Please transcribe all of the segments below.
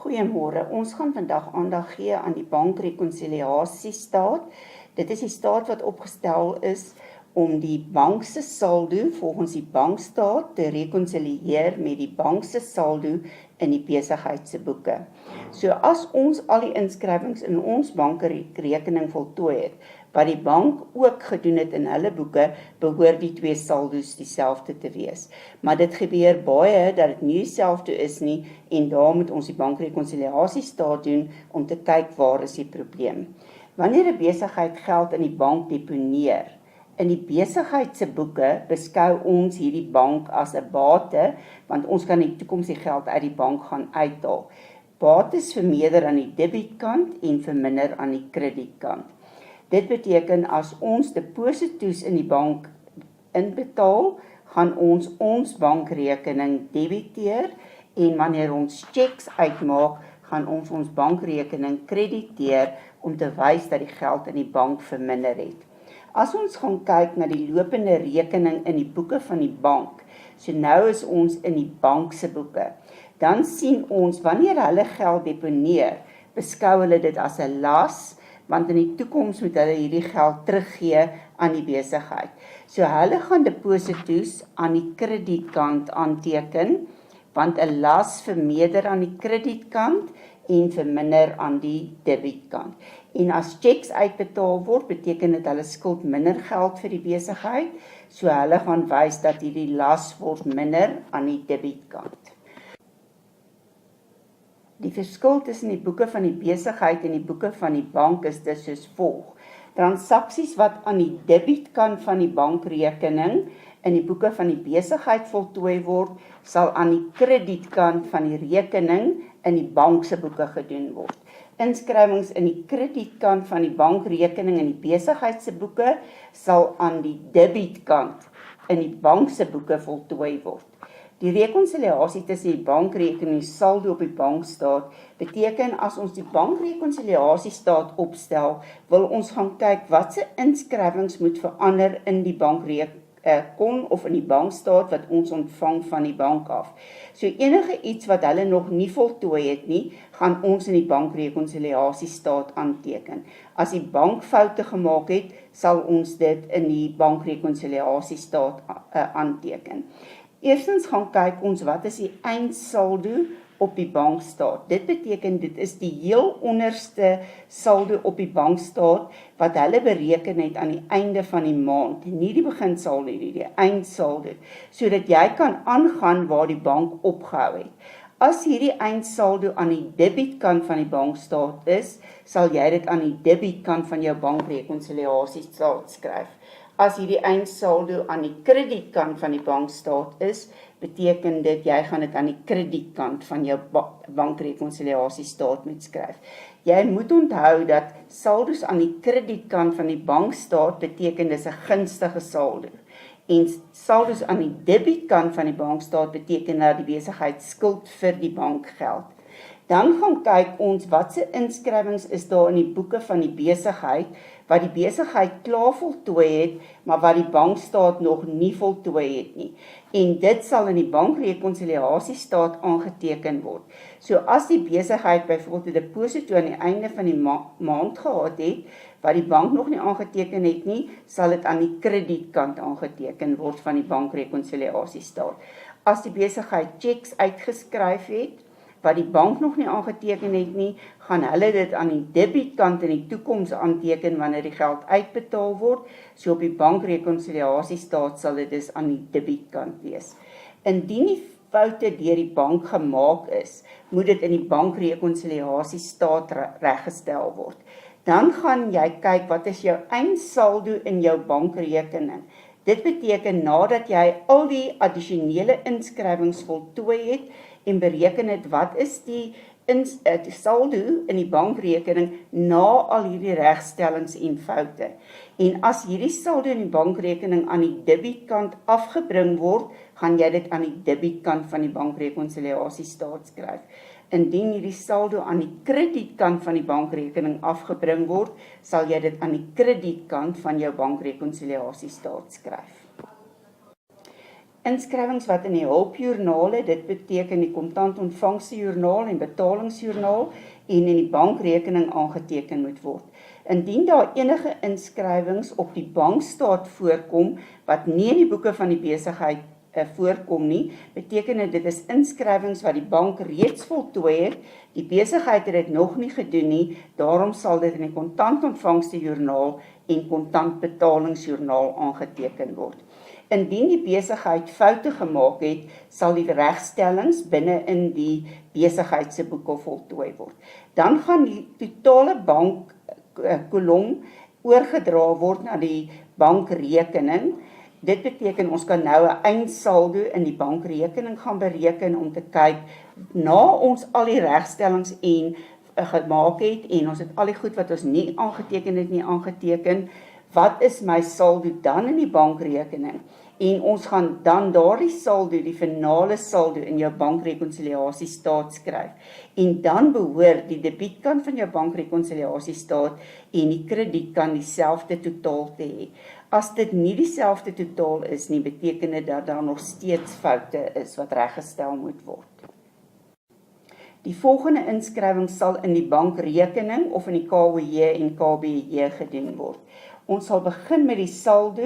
Goeiemôre, ons gaan vandag aandag gee aan die bankrekonsiliasiestaat. Dit is die staat wat opgestel is om die bank se saldo volgens die bankstaat te rekonsilieer met die bank se saldo in die besigheid se boeke. So as ons al die inskrywings in ons bankrekening voltooi het, wat die bank ook gedoen het in hulle boeke, behoort die twee saldo's dieselfde te wees. Maar dit gebeur baie dat dit nie dieselfde is nie en daar moet ons die bankrekonsiliasiestaat doen om te kyk waar is die probleem. Wanneer 'n besigheid geld in die bank deponeer, in die besigheid se boeke beskou ons hierdie bank as 'n bate, want ons kan in die toekoms die geld uit die bank gaan uithaal. Bates vermeerder aan die debietkant en verminder aan die kredietkant. Dit beteken as ons deposito's in die bank inbetaal, gaan ons bankrekening debiteer en wanneer ons checks uitmaak, gaan ons bankrekening krediteer om te wys dat die geld in die bank verminder het. As ons gaan kyk na die lopende rekening in die boeke van die bank, so nou is ons in die bank se boeke, dan sien ons wanneer hulle geld deponeer, beskou hulle dit as 'n las, want in die toekoms moet hulle hierdie geld teruggee aan die besigheid. So hulle gaan deposito's aan die kredietkant aanteken, want 'n las vermeerder aan die kredietkant en verminder aan die debietkant. En as checks uitbetaal word, beteken dit hulle skuld minder geld vir die besigheid, so hulle gaan wys dat hierdie las word minder aan die debietkant. Die verskil tussen die boeke van die besigheid en die boeke van die bank is dus soos volg. Transaksies wat aan die debietkant van die bankrekening in die boeke van die besigheid voltooi word, sal aan die kredietkant van die rekening in die bank se boeke gedoen word. Inskrywings in die kredietkant van die bankrekening in die besigheid se boeke sal aan die debietkant in die bank se boeke voltooi word. Die rekonsiliasie tussen die bankrekening en saldo op die bankstaat beteken as ons die bankrekonsiliasiestaat opstel, wil ons gaan kyk watse inskrywings moet verander in die bankrekon of in die bankstaat wat ons ontvang van die bank af. So enige iets wat hulle nog nie voltooi het nie, gaan ons in die bankrekonsiliasiestaat aanteken. As die bank foute gemaak het, sal ons dit in die bankrekonsiliasiestaat aanteken. Eerstens gaan kyk ons wat is die eindsaldo op die bankstaat. Dit beteken dit is die heel onderste saldo op die bankstaat wat hulle bereken het aan die einde van die maand, nie die beginsaldo nie, die eindsaldo, sodat jy kan aangaan waar die bank opgehou het. As hierdie eindsaldo aan die debietkant van die bankstaat is, sal jy dit aan die debietkant van jou bankrekonsiliasiestaat skryf. As hierdie eindsaldo aan die kredietkant van die bankstaat is, beteken dit jy gaan dit aan die kredietkant van jou bankrekonsiliasiestaat moet skryf. Jy moet onthou dat saldos aan die kredietkant van die bankstaat beteken dis 'n gunstige saldo. En saldos aan die debietkant van die bankstaat beteken dat die besigheid skuld vir die bank geld. Dan gaan kyk ons watse inskrywings is daar in die boeke van die besigheid, wat die besigheid klaar voltooi het, maar wat die bankstaat nog nie voltooi het nie. En dit sal in die bankrekonsiliasiestaat aangeteken word. So as die besigheid byvoorbeeld 'n deposito aan die einde van die maand gehad het, wat die bank nog nie aangeteken het nie, sal dit aan die kredietkant aangeteken word van die bankrekonsiliasiestaat. As die besigheid checks uitgeskryf het, wat die bank nog nie aangeteken het nie, gaan hulle dit aan die debietkant in die toekoms aanteken wanneer die geld uitbetaal word, so op die bankrekonsiliasiestaat sal dit dus aan die debietkant wees. Indien die foute deur die bank gemaak is, moet dit in die bankrekonsiliasiestaat reggestel word. Dan gaan jy kyk wat is jou eindsaldo in jou bankrekening. Dit beteken nadat jy al die addisionele inskrywings voltooi het en bereken het wat is die saldo in die bankrekening na al hierdie regstellings en foute. En as hierdie saldo in die bankrekening aan die debietkant afgebring word, gaan jy dit aan die debietkant van die bankrekonsiliasiestaat skryf. Indien hierdie saldo aan die kredietkant van die bankrekening afgebring word, sal jy dit aan die kredietkant van jou bankrekonsiliasiestaat skryf. inskrywings wat in die hulpjoernale, dit beteken die kontantontvangstejoernaal en betalingsjoernaal en in die bankrekening aangeteken moet word. Indien daar enige inskrywings op die bankstaat voorkom wat nie in die boeke van die besigheid voorkom nie, beteken dit is inskrywings wat die bank reeds voltooi het, die besigheid het dit nog nie gedoen nie, daarom sal dit in die kontantontvangstejoernaal en kontantbetalingsjoernaal aangeteken word. Indien die besigheid foute gemaak het, sal die regstellings binne in die besigheid se boeke voltooi word. Dan gaan die totale bankkolom oorgedra word na die bankrekening. Dit beteken ons kan nou 'n eindsaldo in die bankrekening gaan bereken om te kyk na ons al die regstellings en gemaak het en ons het al die goed wat ons nie aangeteken het nie aangeteken. Wat is my saldo dan in die bankrekening? En ons gaan dan daardie saldo, die finale saldo in jou bankrekonsiliasiestaat skryf. En dan behoort die debietkant van jou bankrekonsiliasiestaat en die kredietkant dieselfde totaal te hê. As dit nie dieselfde totaal is nie, beteken dit dat daar nog steeds foute is wat reggestel moet word. Die volgende inskrywing sal in die bankrekening of in die KWJ en KBJ gedoen word. Ons sal begin met die saldo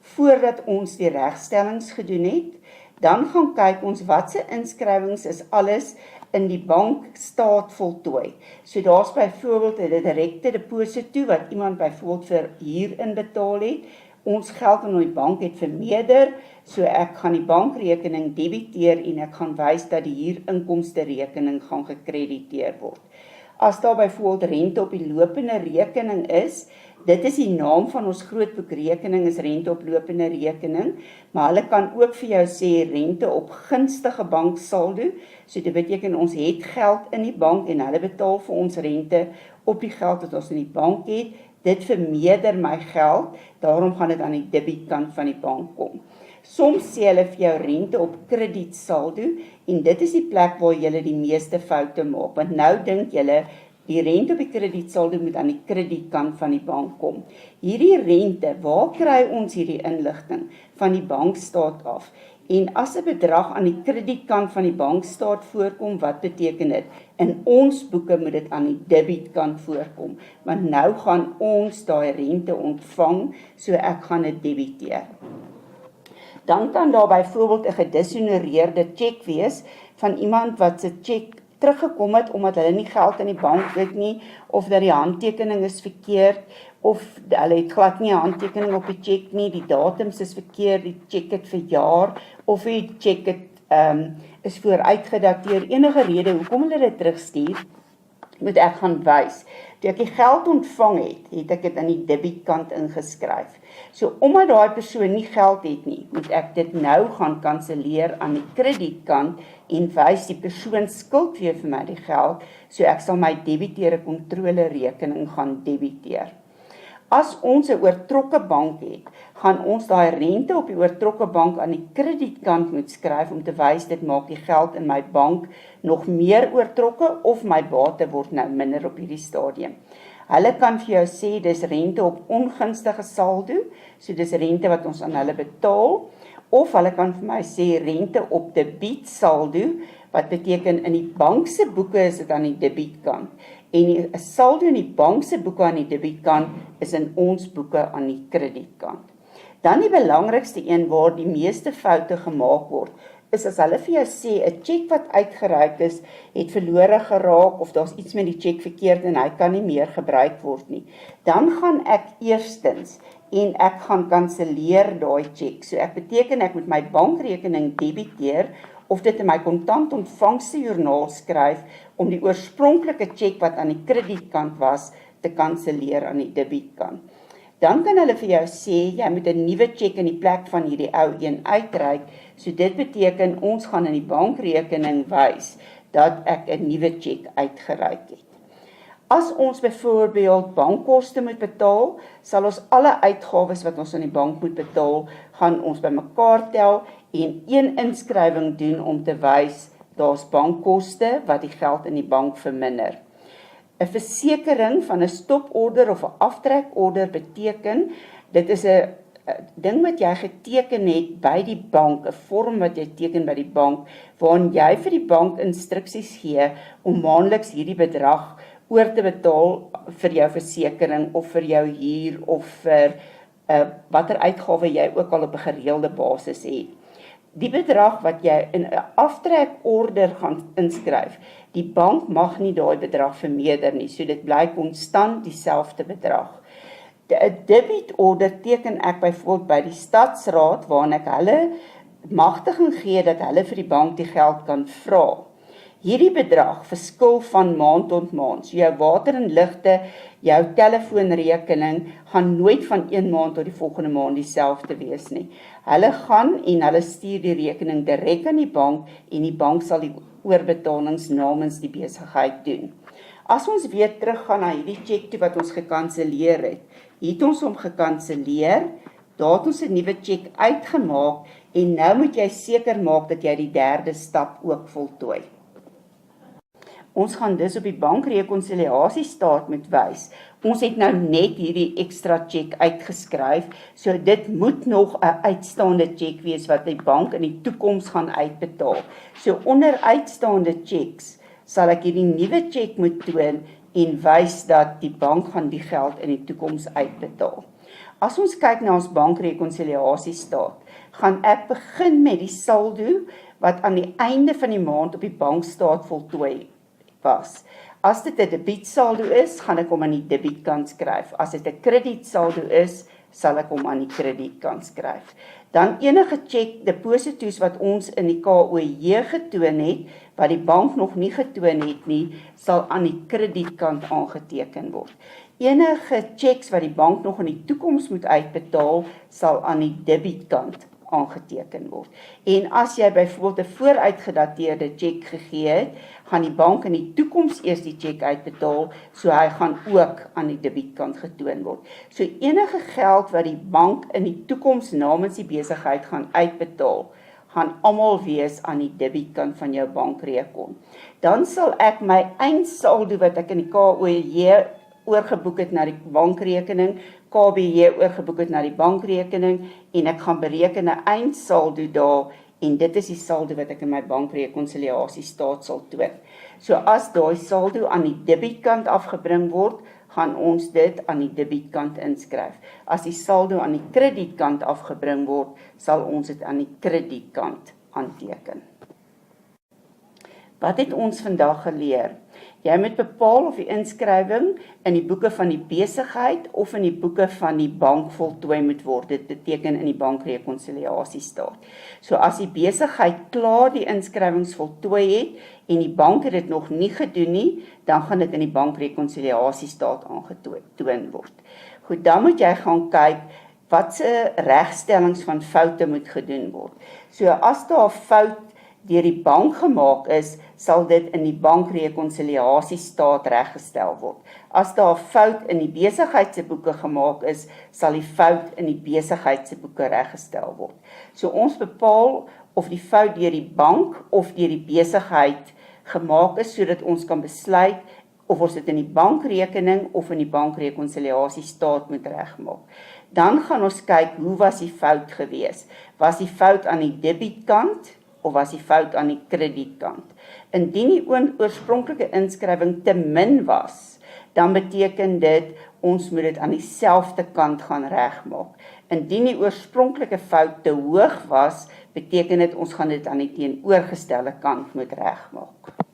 voordat ons die regstellings gedoen het. Dan gaan kyk ons watse inskrywings is alles in die bankstaat voltooi. So daar's byvoorbeeld 'n direkte deposito wat iemand byvoorbeeld vir huur inbetaal het. Ons geld in die bank het vermeerder, so ek gaan die bankrekening debiteer en ek gaan wys dat die huurinkomste rekening gaan gekrediteer word. As daar byvoorbeeld rente op die lopende rekening is, dit is die naam van ons grootboekrekening is rente op lopende rekening, maar hulle kan ook vir jou sê rente op gunstige banksaldo, so dit beteken ons het geld in die bank en hulle betaal vir ons rente op die geld wat ons in die bank het, dit vermeerder my geld, daarom gaan dit aan die debietkant van die bank kom. Soms sê hulle vir jou rente op kredietsaldo en dit is die plek waar jy die meeste foute maak, want nou dink jy die rente op die kredietsaldo moet aan die kredietkant van die bank kom. Hierdie rente, waar kry ons hierdie inligting? Van die bankstaat af. En as 'n bedrag aan die kredietkant van die bankstaat voorkom, wat beteken dit? In ons boeke moet dit aan die debietkant voorkom, want nou gaan ons daai rente ontvang, so ek gaan dit debiteer. Dan kan daar byvoorbeeld 'n gedishonoreerde tjek wees van iemand wat se tjek teruggekom het omdat hulle nie geld in die bank het nie, of dat die handtekening is verkeerd, of hulle het glad nie 'n handtekening op die tjek nie, die datums is verkeerd, die tjek het verjaar, of die tjek het is vooruitgedateer, enige rede hoekom hulle dit terugstuur, moet ek gaan wys. Toe ek die geld ontvang het ek dit aan die debietkant ingeskryf. So omdat daai persoon nie geld het nie, moet ek dit nou gaan kanselleer aan die kredietkant en wys die persoon skuld weer vir my die geld, so ek sal my debiteure kontrolerekening gaan debiteer. As ons 'n oortrokke bank het, gaan ons daai rente op die oortrokke bank aan die kredietkant moet skryf om te wys dit maak die geld in my bank nog meer oortrokke of my bate word nou minder op hierdie stadium. Hulle kan vir jou sê dis rente op ongunstige saldo, so dis rente wat ons aan hulle betaal, of hulle kan vir my sê rente op debietsaldo, wat beteken in die bank se boeke is dit aan die debietkant. En 'n saldo in die bank se boeke aan die debietkant is in ons boeke aan die kredietkant. Dan die belangrikste een waar die meeste foute gemaak word, is as hulle vir jou sê 'n tjek wat uitgereik is, het verlore geraak of daar's iets met die tjek verkeerd en hy kan nie meer gebruik word nie. Dan gaan ek eerstens en ek gaan kanselleer daai tjek. So ek beteken ek moet my bankrekening debiteer of dit in my kontantontvangstejoernaal skryf om die oorspronklike tjek wat aan die kredietkant was te kanselleer aan die debietkant. Dan kan hulle vir jou sê jy moet 'n nuwe tjek in die plek van hierdie ou een uitreik. So dit beteken ons gaan in die bankrekening wys dat ek 'n nuwe tjek uitgereik het. As ons byvoorbeeld bankkoste moet betaal, sal ons alle uitgawes wat ons aan die bank moet betaal, gaan ons bymekaar tel en een inskrywing doen om te wys daar's bankkoste wat die geld in die bank verminder. 'n Versekering van 'n stoporder of 'n aftrekorder beteken, dit is 'n ding wat jy geteken het by die bank, 'n vorm wat jy teken by die bank, waarin jy vir die bank instruksies gee om maandeliks hierdie bedrag oor te betaal vir jou versekering of vir jou huur of vir watter uitgawe jy ook al op 'n gereelde basis het. Die bedrag wat jy in 'n aftrekorder gaan inskryf, die bank mag nie daai bedrag vermeerder nie, so dit bly konstant dieselfde bedrag. 'n Debitorder teken ek byvoorbeeld by die stadsraad waarin ek hulle magtiging gee dat hulle vir die bank die geld kan vra. Hierdie bedrag verskil van maand tot maand. So jou water en ligte, jou telefoonrekening gaan nooit van een maand tot die volgende maand dieselfde wees nie. Hulle gaan en hulle stuur die rekening direk aan die bank en die bank sal die oorbetalings namens die besigheid doen. As ons weer teruggaan na hierdie cheque toe wat ons gekanselleer het ons hom gekanselleer, daar het ons 'n nuwe cheque uitgemaak en nou moet jy seker maak dat jy die derde stap ook voltooi. Ons gaan dus op die bankrekonsiliasiestaat moet wys. Ons het nou net hierdie ekstra cheque uitgeskryf, so dit moet nog 'n uitstaande cheque wees wat die bank in die toekoms gaan uitbetaal. So onder uitstaande cheques sal ek hierdie nuwe cheque moet toon en wys dat die bank gaan die geld in die toekoms uitbetaal. As ons kyk na ons bankrekonsiliasiestaat, gaan ek begin met die saldo wat aan die einde van die maand op die bankstaat voltooi was. As dit 'n debietsaldo is, gaan ek hom aan die debietkant skryf. As dit 'n kredietsaldo is, sal ek hom aan die kredietkant skryf. Dan enige cheque deposito's wat ons in die KOJ getoon het, wat die bank nog nie getoon het nie, sal aan die kredietkant aangeteken word. Enige cheques wat die bank nog in die toekoms moet uitbetaal, sal aan die debietkant aangeteken word. En as jy byvoorbeeld 'n vooruitgedateerde cheque gegee het, gaan die bank in die toekoms eers die cheque uitbetaal, so hy gaan ook aan die debietkant getoon word. So enige geld wat die bank in die toekoms namens die besigheid gaan uitbetaal, gaan almal wees aan die debietkant van jou bankrekening. Dan sal ek my eindsaldo wat ek in die KOJ oorgeboek het na die bankrekening, KBJ oorgeboek het na die bankrekening en ek gaan bereken 'n eindsaldo daar en dit is die saldo wat ek in my bankrekonsiliasiestaat sal toon. So as daai saldo aan die debietkant afgebring word, gaan ons dit aan die debietkant inskryf. As die saldo aan die kredietkant afgebring word, sal ons dit aan die kredietkant aanteken. Wat het ons vandag geleer? Jy moet bepaal of die inskrywing in die boeke van die besigheid of in die boeke van die bank voltooi moet word. Dit beteken in die bankrekonsiliasiestaat. So as die besigheid klaar die inskrywings voltooi het en die bank het dit nog nie gedoen nie, dan gaan dit in die bankrekonsiliasiestaat aangetoon word. Goed, dan moet jy gaan kyk watse regstellings van foute moet gedoen word. So as daar 'n fout deur die bank gemaak is, sal dit in die bankrekonsiliasiestaat reggestel word. As daar 'n fout in die besigheid se boeke gemaak is, sal die fout in die besigheid se boeke reggestel word. So ons bepaal of die fout deur die bank of deur die besigheid gemaak is, sodat ons kan besluit of ons dit in die bankrekening of in die bankrekonsiliasiestaat moet regmaak. Dan gaan ons kyk, hoe was die fout gewees? Was die fout aan die debietkant of was die fout aan die kredietkant? Indien die oorspronklike inskrywing te min was, dan beteken dit ons moet dit aan dieselfde kant gaan regmaak. Indien die oorspronklike fout te hoog was, beteken dit ons gaan dit aan die teenoorgestelde kant moet regmaak.